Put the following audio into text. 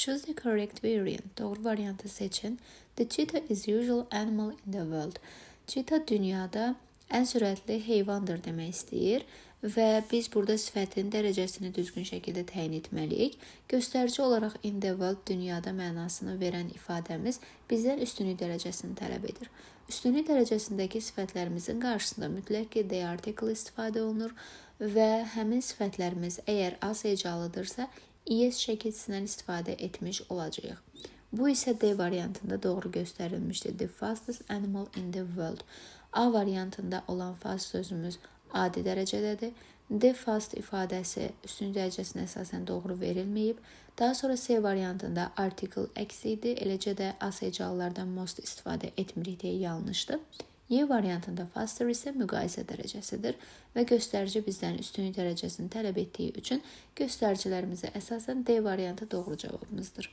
Choose the correct variant. Doğru variantı seçin. The cheetah is usual animal in the world. Cheetah dünyada ən sürətli heyvandır demək istəyir və biz burada sifətin dərəcəsini düzgün şəkildə təyin etməliyik. Göstərici olaraq in the world dünyada mənasını verən ifadəmiz bizdən üstünlük dərəcəsini tələb edir. Üstünlük dərəcəsindəki sifətlərimizin qarşısında mütləq ki, the article istifadə olunur və həmin sifətlərimiz əgər az hecalıdırsa, is şəkilsindən istifadə etmiş olacağıq. Bu isə D variantında doğru göstərilmişdir. The fastest animal in the world. A variantında olan fast sözümüz adi dərəcədədir. The fast ifadəsi üstünlük dərəcəsinə əsasən doğru verilməyib. Daha sonra C variantında article əksidir. Eləcə də az hecalılardan most istifadə etmirik deyə yanlışdır. Y variantında faster isə müqayisə dərəcəsidir və göstərici bizdən üstünlük dərəcəsini tələb etdiyi üçün göstəricilərimizə əsasən D variantı doğru cavabımızdır.